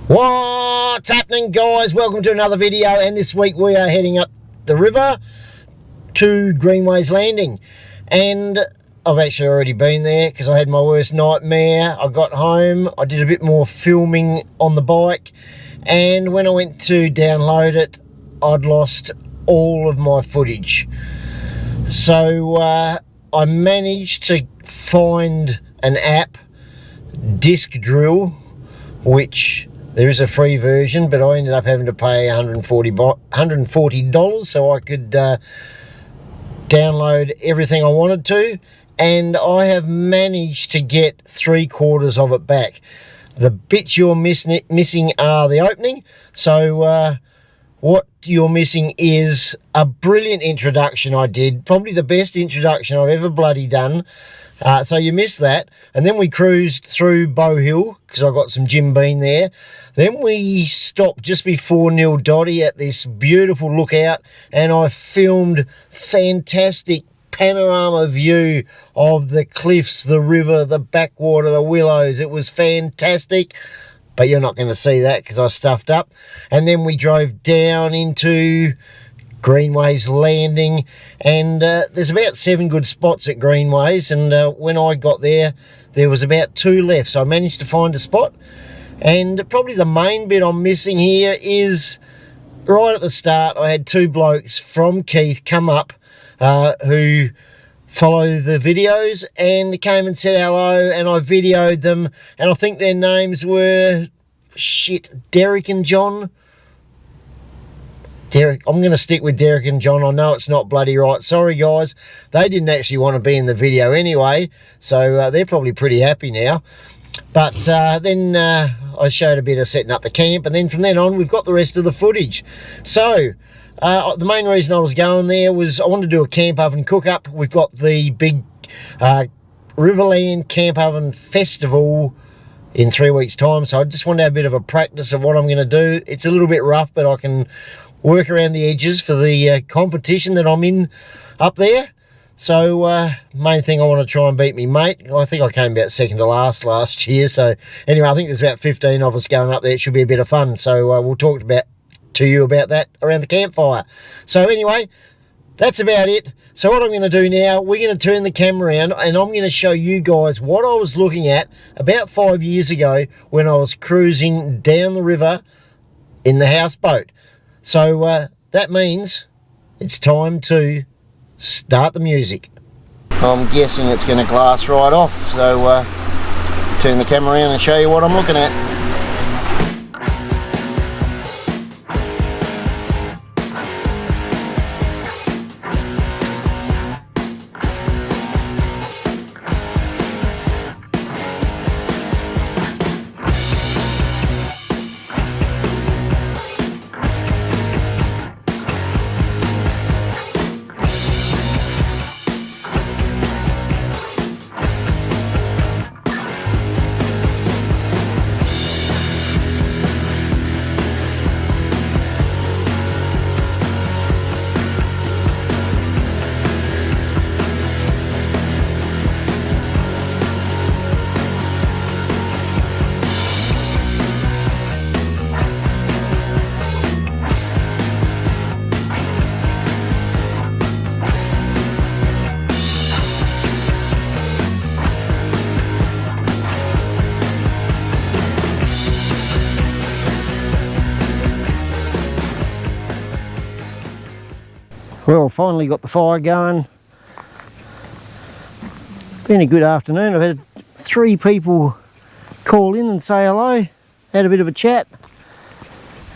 What's happening, guys? Welcome to another video, and this week we are heading up the river to Greenways Landing. And I've actually already been there because I had my worst nightmare. I got home, I did a bit more filming on the bike, and when I went to download it, I'd lost all of my footage. So I managed to find an app, Disc Drill, which there is a free version, but I ended up having to pay $140 so I could download everything I wanted to, and I have managed to get 3/4 of it back. The bits you're missing are the opening, so what you're missing is a brilliant introduction I did, probably the best introduction I've ever bloody done. So you missed that, and then we cruised through Bow Hill because I got some Jim Beam there. Then we stopped just before Nildottie at this beautiful lookout, and I filmed fantastic panorama view of the cliffs, the river, the backwater, the willows. It was fantastic, but you're not going to see that because I stuffed up. And then we drove down into Greenways Landing, and there's about 7 good spots at Greenways, and when I got there was about 2 left, so I managed to find a spot. And probably the main bit I'm missing here is right at the start I had 2 blokes from Keith come up who follow the videos and came and said hello, and I videoed them, and I think their names were Derek and John. Derek, I'm going to stick with Derek and John. I know it's not bloody right. Sorry, guys. They didn't actually want to be in the video anyway, so they're probably pretty happy now. But then I showed a bit of setting up the camp, and then from then on, we've got the rest of the footage. So the main reason I was going there was I wanted to do a camp oven cook-up. We've got the big Riverland Camp Oven Festival in 3 weeks' time, so I just want to have a bit of a practice of what I'm going to do. It's a little bit rough, but I can work around the edges for the competition that I'm in up there. So main thing, I want to try and beat me mate. I think I came about second to last year, so anyway, I think there's about 15 of us going up there. It should be a bit of fun, so we'll talk to you about that around the campfire. So anyway, that's about it. So what I'm going to do now, we're going to turn the camera around, and I'm going to show you guys what I was looking at about 5 years ago when I was cruising down the river in the houseboat. So that means it's time to start the music. I'm guessing it's going to glass right off, so turn the camera around and show you what I'm looking at. Well, finally got the fire going. Been a good afternoon. I've had 3 people call in and say hello, had a bit of a chat,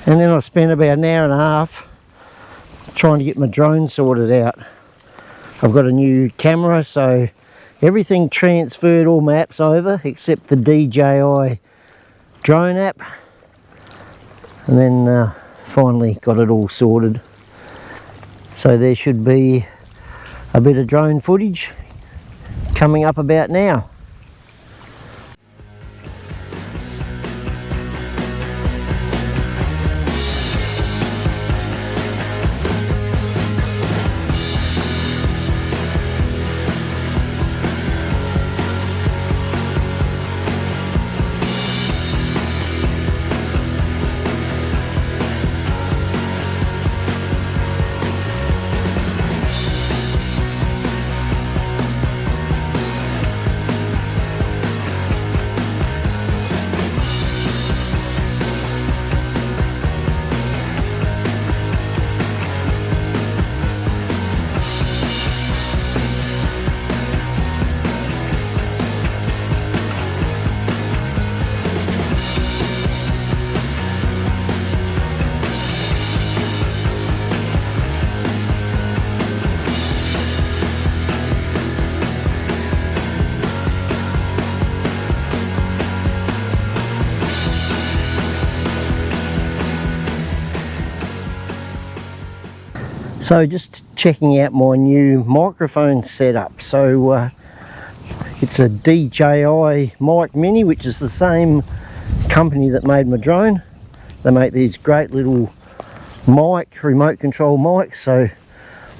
and then I spent about an hour and a half trying to get my drone sorted out. I've got a new camera, so everything transferred, all my apps over except the DJI drone app, and then finally got it all sorted. So there should be a bit of drone footage coming up about now. So just checking out my new microphone setup. So it's a DJI mic mini, which is the same company that made my drone. They make these great little remote control mics, so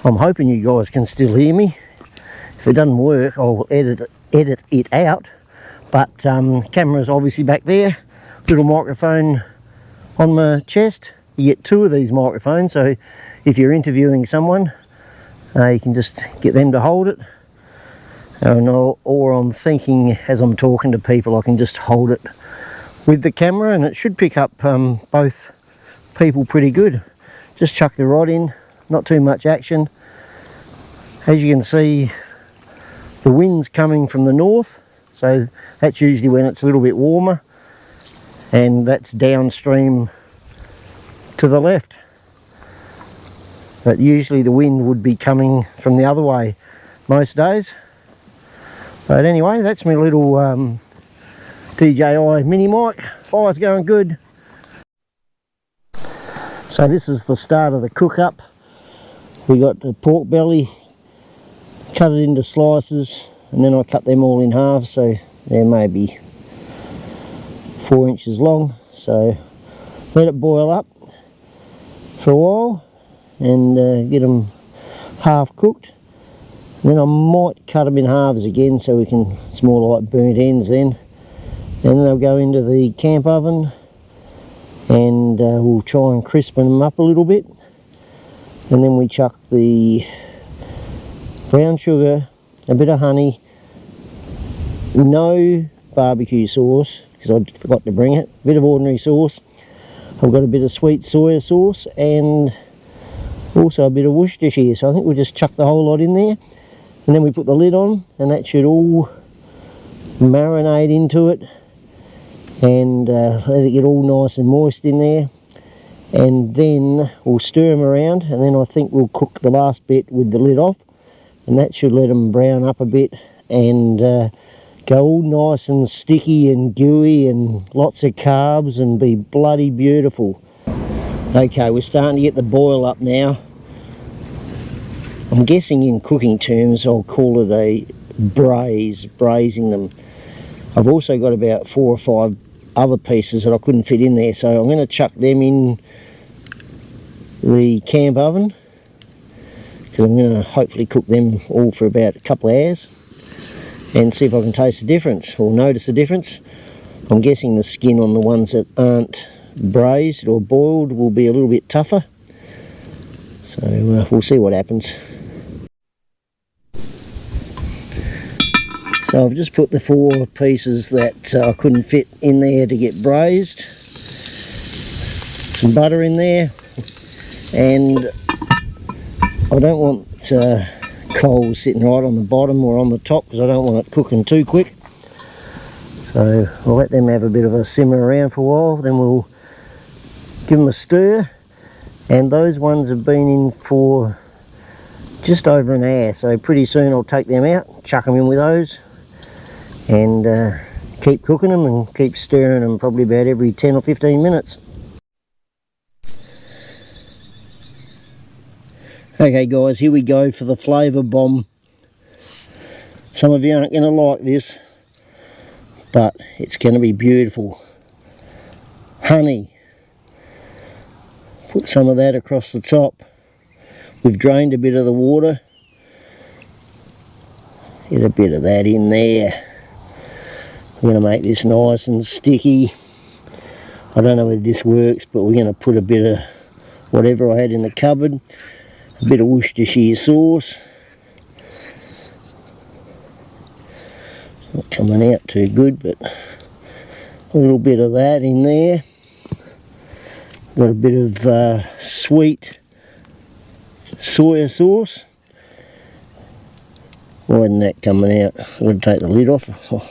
I'm hoping you guys can still hear me. If it doesn't work, I'll edit it out. But camera's obviously back there, little microphone on my chest. You get 2 of these microphones, so if you're interviewing someone, you can just get them to hold it. Or I'm thinking as I'm talking to people, I can just hold it with the camera, and it should pick up both people pretty good. Just chuck the rod in, not too much action. As you can see, the wind's coming from the north, so that's usually when it's a little bit warmer, and that's downstream to the left. But usually the wind would be coming from the other way most days. But anyway, that's my little DJI mini mic. Fire's going good. So this is the start of the cook up. We got the pork belly, cut it into slices, and then I cut them all in half, so they're maybe 4 inches long. So let it boil up for a while and get them half cooked. Then I might cut them in halves again, so it's more like burnt ends then. Then they'll go into the camp oven, and we'll try and crispen them up a little bit. And then we chuck the brown sugar, a bit of honey, no barbecue sauce because I forgot to bring it, a bit of ordinary sauce. I've got a bit of sweet soya sauce and also a bit of Worcestershire, so I think we'll just chuck the whole lot in there, and then we put the lid on, and that should all marinate into it, and let it get all nice and moist in there. And then we'll stir them around, and then I think we'll cook the last bit with the lid off, and that should let them brown up a bit and go all nice and sticky and gooey and lots of carbs and be bloody beautiful. Okay, we're starting to get the boil up now. I'm guessing in cooking terms I'll call it a braising them. I've also got about 4 or 5 other pieces that I couldn't fit in there, so I'm going to chuck them in the camp oven, because I'm going to hopefully cook them all for about a couple of hours and see if I can taste the difference or notice the difference. I'm guessing the skin on the ones that aren't braised or boiled will be a little bit tougher, so we'll see what happens. So I've just put the 4 pieces that I couldn't fit in there to get braised, some butter in there, and I don't want coals sitting right on the bottom or on the top because I don't want it cooking too quick. So I'll let them have a bit of a simmer around for a while, then we'll give them a stir. And those ones have been in for just over an hour, so pretty soon I'll take them out, chuck them in with those, and keep cooking them and keep stirring them probably about every 10 or 15 minutes. Okay guys, here we go for the flavour bomb. Some of you aren't going to like this, but it's going to be beautiful. Honey. Put some of that across the top. We've drained a bit of the water. Get a bit of that in there. We're going to make this nice and sticky. I don't know whether this works, but we're going to put a bit of whatever I had in the cupboard. A bit of Worcestershire sauce. Not coming out too good, but a little bit of that in there. Got a bit of sweet soya sauce. Why isn't that coming out? I've got to take the lid off. Oh,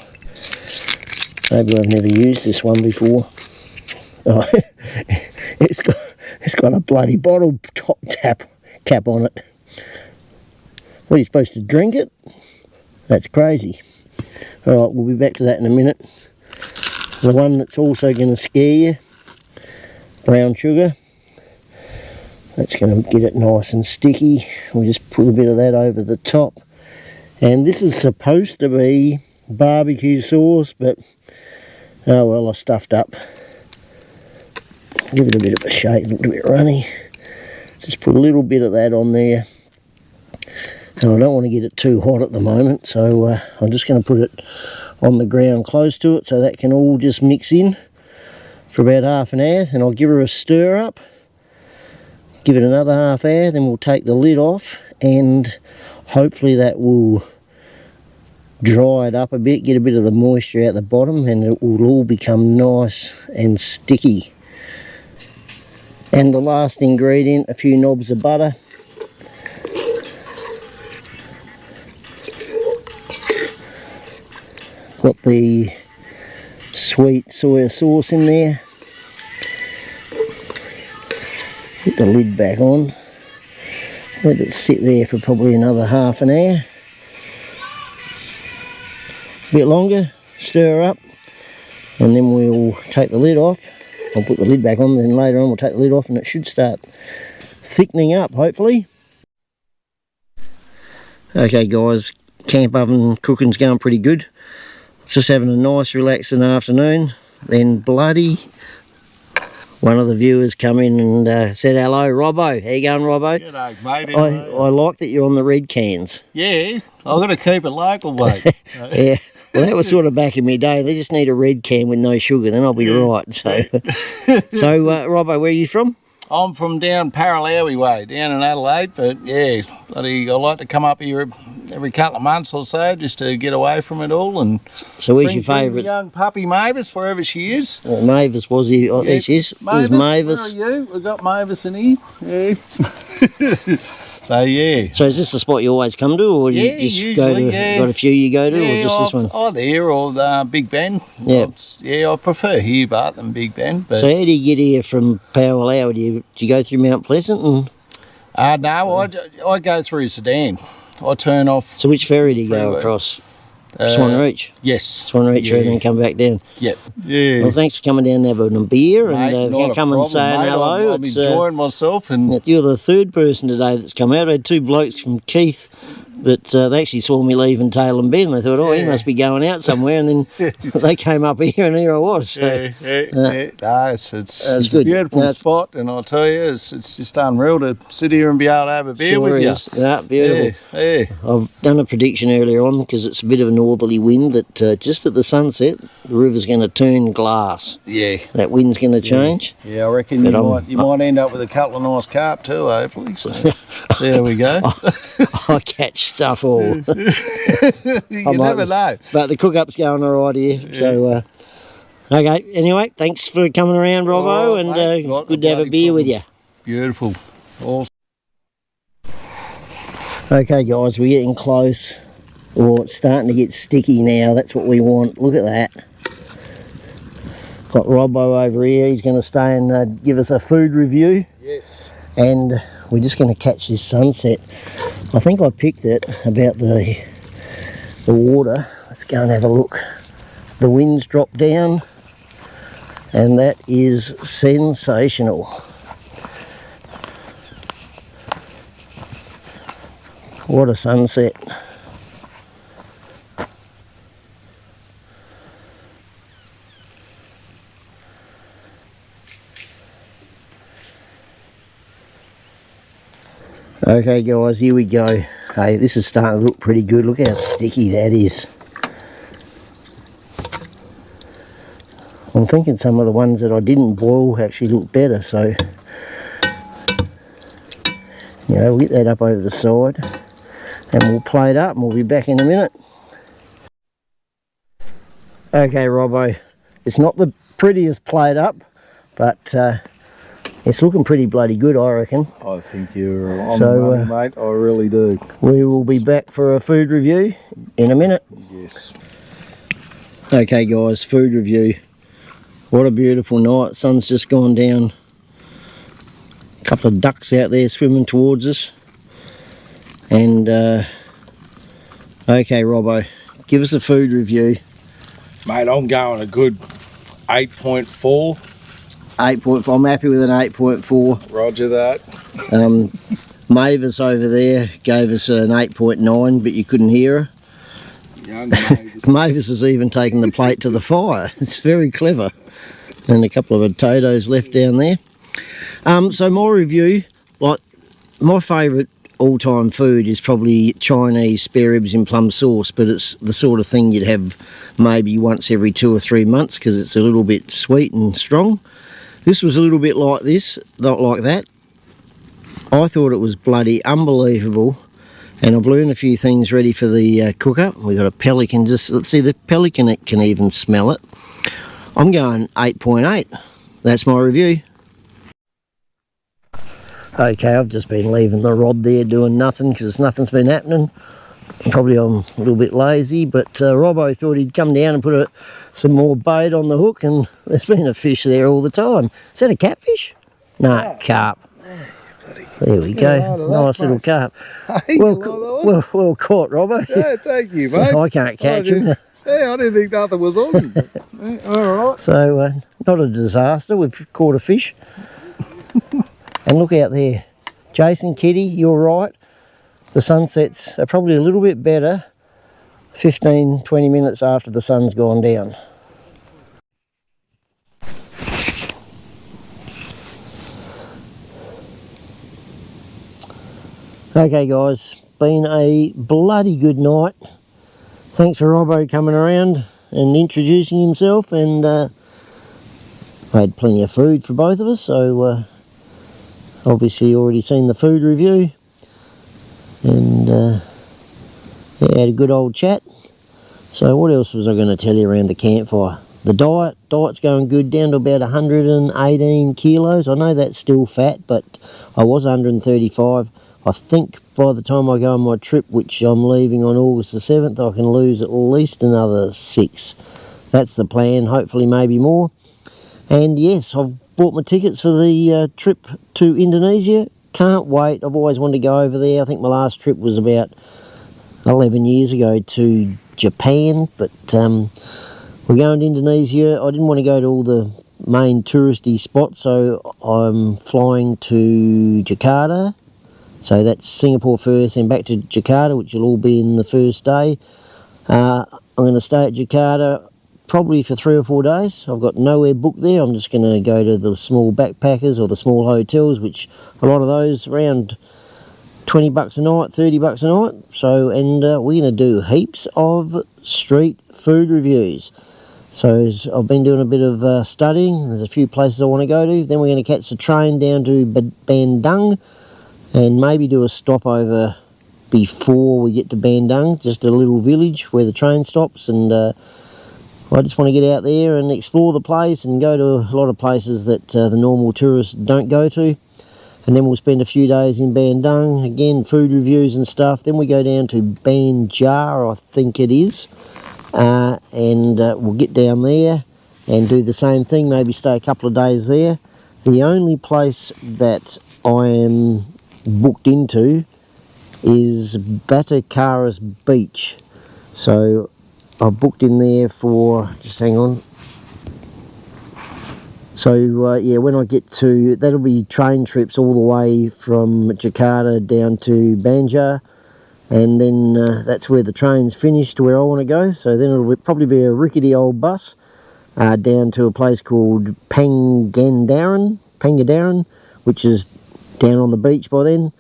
maybe I've never used this one before. Oh, it's got a bloody bottle top cap on it. What, are you supposed to drink it? That's crazy. Alright, we'll be back to that in a minute. The one that's also going to scare you, brown sugar. That's going to get it nice and sticky. We'll just put a bit of that over the top. And this is supposed to be barbecue sauce, but oh well, I stuffed up. Give it a bit of a shake, looked a bit runny. Just put a little bit of that on there. And I don't want to get it too hot at the moment, so I'm just going to put it on the ground close to it so that can all just mix in for about half an hour. And I'll give her a stir up. Give it another half hour, then we'll take the lid off, and hopefully that will dry it up a bit, get a bit of the moisture out the bottom, and it will all become nice and sticky. And the last ingredient, a few knobs of butter. Got the sweet soya sauce in there. Put the lid back on. Let it sit there for probably another half an hour. A bit longer, stir up, and then we'll take the lid off. I'll put the lid back on, then later on we'll take the lid off and it should start thickening up, hopefully. Okay guys, camp oven cooking's going pretty good. Just having a nice relaxing afternoon. Then bloody, one of the viewers come in and said hello, Robbo. How you going, Robbo? G'day, mate. I like that you're on the red cans. Yeah, I've got to keep it local, mate. Yeah. Well, that was sort of back in my day. They just need a red can with no sugar, then I'll be right. So, Robbo, where are you from? I'm from down Paralowie way, down in Adelaide, but yeah, bloody, I like to come up here every couple of months or so just to get away from it all. And so where's your favourite? The young puppy Mavis, wherever she is. Mavis was here. Oh, yeah. There she is. Mavis, Mavis. Where are you? We've got Mavis in here. Yeah. So yeah. So is this the spot you always come to, or yeah, you just usually, go to, got a few you go to, or just this one? Oh, there or Big Ben. Yeah. Yeah, I prefer Hobart than Big Ben. But so how do you get here from Powell? Do you go through Mount Pleasant? And no, I go through Sedan. I turn off. So which ferry do you go across? Swan Reach? Yes. Swan Reach, and then come back down? Yep. Yeah. Well, thanks for coming down and having a beer, mate, and come and say hello. I'm enjoying myself. And you're the third person today that's come out. I had two blokes from Keith that they actually saw me leaving Tail and Ben. They thought, oh, he must be going out somewhere, and then they came up here, and here I was. So, No, it's a beautiful spot, and I'll tell you, it's just unreal to sit here and be able to have a beer with you. Yeah, beautiful. Yeah. I've done a prediction earlier on, because it's a bit of a northerly wind, that just at the sunset, the river's going to turn glass. Yeah. That wind's going to change. Yeah, I reckon you might end up with a couple of nice carp too, hopefully. So see how we go. I catch stuff all. You never know. But the cook-up's going all right here. Yeah. So, okay, anyway, thanks for coming around, Robbo, and good to have a beer with you. Beautiful. Awesome. Okay, guys, we're getting close. Oh, it's starting to get sticky now. That's what we want. Look at that. Got Robbo over here. He's going to stay and give us a food review. Yes. And we're just going to catch this sunset. I think I picked it about the water. Let's go and have a look. The wind's dropped down, and that is sensational. What a sunset. Okay guys, here we go. Hey, this is starting to look pretty good. Look how sticky that is. I'm thinking some of the ones that I didn't boil actually look better, so we'll get that up over the side and we'll plate up and we'll be back in a minute. Okay Robbo, it's not the prettiest plate up, but it's looking pretty bloody good, I reckon. I think you're on the money, mate. I really do. We will be back for a food review in a minute. Yes. Okay, guys, food review. What a beautiful night. Sun's just gone down. A couple of ducks out there swimming towards us. And, okay, Robbo, give us a food review. Mate, I'm going a good 8.4. 8.4. I'm happy with an 8.4. Roger that. Mavis over there gave us an 8.9, but you couldn't hear her. Young Mavis. Mavis has even taken the plate to the fire. It's very clever. And a couple of potatoes left down there. So my review, like my favourite all-time food is probably Chinese spare ribs in plum sauce, but it's the sort of thing you'd have maybe once every 2 or 3 months because it's a little bit sweet and strong. This was a little bit like this, not like that. I thought it was bloody unbelievable, and I've learned a few things ready for the cook-up. We've got a pelican, just let's see, the pelican, it can even smell it. I'm going 8.8. That's my review. Okay, I've just been leaving the rod there doing nothing because nothing's been happening. Probably I'm a little bit lazy, but Robbo thought he'd come down and put some more bait on the hook, and there's been a fish there all the time. Is that a catfish? No, carp. There we go, nice little carp. Hey, well caught, Robbo. Yeah, thank you, mate. So I can't catch him. Yeah, I didn't think nothing was on him. All right. So, not a disaster, we've caught a fish. And look out there, Jason, Kitty, you're right. The sunsets are probably a little bit better 15-20 minutes after the sun's gone down. Okay guys, been a bloody good night. Thanks for Robbo coming around and introducing himself, and I had plenty of food for both of us, so obviously already seen the food review, and yeah, had a good old chat. So what else was I going to tell you around the campfire? The diet's going good, down to about 118 kilos. I know that's still fat, but I was 135. I think by the time I go on my trip, which I'm leaving on August the 7th, I can lose at least another 6. That's the plan, hopefully maybe more. And yes, I've bought my tickets for the trip to Indonesia. Can't wait. I've always wanted to go over there. I think my last trip was about 11 years ago to Japan, but we're going to Indonesia. I didn't want to go to all the main touristy spots, so I'm flying to Jakarta. So that's Singapore first, and back to Jakarta, which will all be in the first day. I'm going to stay at Jakarta probably for 3 or 4 days. I've got nowhere booked there. I'm just going to go to the small backpackers or the small hotels, which a lot of those around 20 bucks a night, 30 bucks a night. So, and we're going to do heaps of street food reviews. So I've been doing a bit of studying. There's a few places I want to go to. Then we're going to catch the train down to Bandung and maybe do a stopover before we get to Bandung, just a little village where the train stops, and I just want to get out there and explore the place and go to a lot of places that the normal tourists don't go to. And then we'll spend a few days in Bandung, again food reviews and stuff. Then we go down to Banjar, I think it is, and we'll get down there and do the same thing, maybe stay a couple of days there. The only place that I am booked into is Batakaras Beach. So I've booked in there for, just hang on. So yeah, when I get to, that'll be train trips all the way from Jakarta down to Banjar, and then that's where the train's finished to where I want to go. So then it'll probably be a rickety old bus down to a place called Pangandaran, which is down on the beach by then.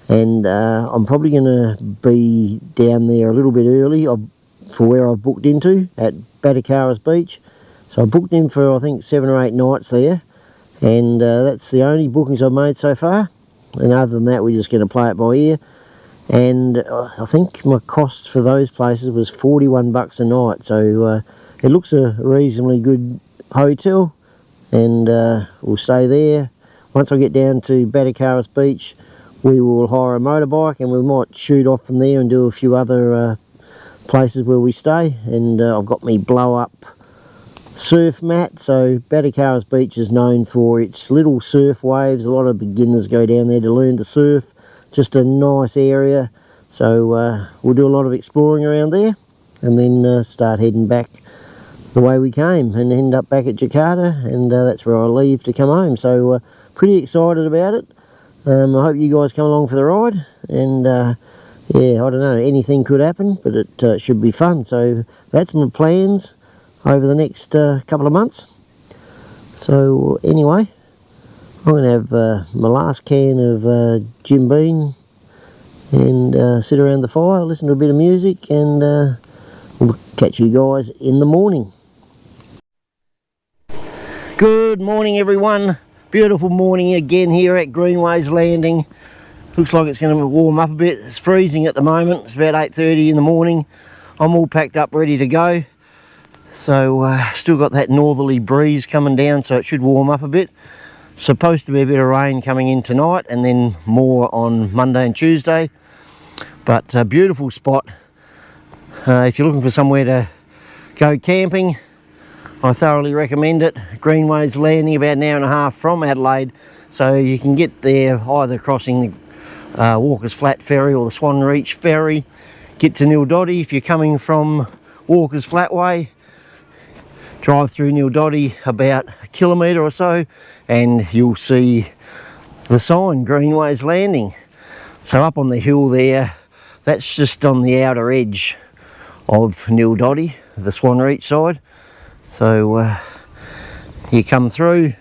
And I'm probably going to be down there a little bit early for where I've booked into at Batakaras Beach. So I booked in for I think 7 or 8 nights there, and that's the only bookings I've made so far. And other than that, we're just going to play it by ear. And I think my cost for those places was 41 bucks a night. So it looks a reasonably good hotel, and we'll stay there. Once I get down to Batakaras Beach, we will hire a motorbike, and we might shoot off from there and do a few other places where we stay. And I've got me blow up surf mat. So Batakaras Beach is known for its little surf waves. A lot of beginners go down there to learn to surf. Just a nice area. So we'll do a lot of exploring around there, and then start heading back the way we came and end up back at Jakarta, and that's where I leave to come home. So pretty excited about it. I hope you guys come along for the ride, and yeah, I don't know, anything could happen, but it should be fun. So that's my plans over the next couple of months. So anyway, I'm going to have my last can of Jim Beam and sit around the fire, listen to a bit of music, and we'll catch you guys in the morning. Good morning, everyone. Beautiful morning again here at Greenways Landing. Looks like it's going to warm up a bit. It's freezing at the moment. It's about 8:30 in the morning. I'm all packed up, ready to go. So still got that northerly breeze coming down, so it should warm up a bit. Supposed to be a bit of rain coming in tonight, and then more on Monday and Tuesday. But a beautiful spot. If you're looking for somewhere to go camping, I thoroughly recommend it. Greenways Landing, about an hour and a half from Adelaide, so you can get there either crossing the Walker's Flat ferry or the Swan Reach ferry. Get to Nildottie if you're coming from Walker's Flat way. Drive through Nildottie about a kilometre or so, and you'll see the sign Greenways Landing. So up on the hill there, that's just on the outer edge of Nildottie, the Swan Reach side. So you come through,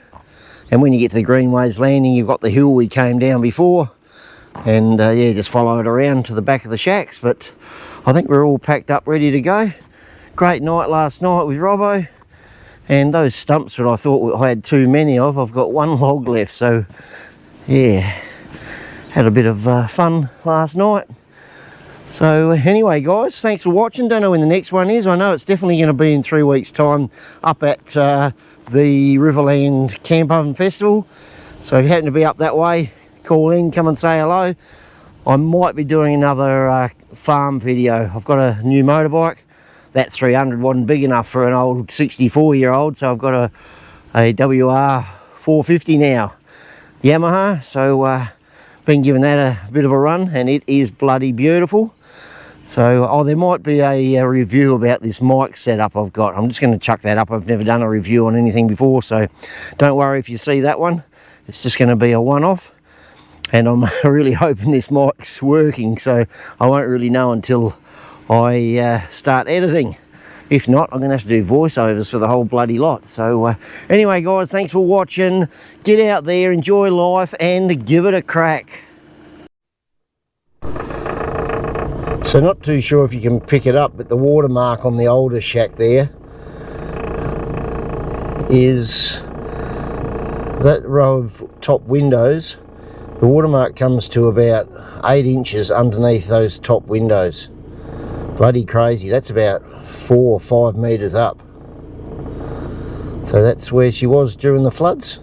and when you get to the Greenways Landing, you've got the hill we came down before, and yeah, just follow it around to the back of the shacks. But I think we're all packed up, ready to go. Great night last night with Robbo, and those stumps that I thought I had too many of, I've got one log left. So yeah, had a bit of fun last night. So anyway, guys, thanks for watching. Don't know when the next one is. I know it's definitely going to be in 3 weeks' time up at the Riverland Camp Oven Festival. So if you happen to be up that way, call in, come and say hello. I might be doing another farm video. I've got a new motorbike. That 300 wasn't big enough for an old 64-year-old, so I've got a WR 450 now, Yamaha. So been giving that a bit of a run, and it is bloody beautiful. So there might be a review about this mic setup I've got. I'm just going to chuck that up. I've never done a review on anything before, so don't worry if you see that one. It's just going to be a one-off, and I'm really hoping this mic's working, so I won't really know until I start editing. If not, I'm going to have to do voiceovers for the whole bloody lot. So anyway, guys, thanks for watching. Get out there, enjoy life, and give it a crack. So not too sure if you can pick it up, but the watermark on the older shack there is that row of top windows. The watermark comes to about 8 inches underneath those top windows. Bloody crazy. That's about 4 or 5 metres up. So that's where she was during the floods.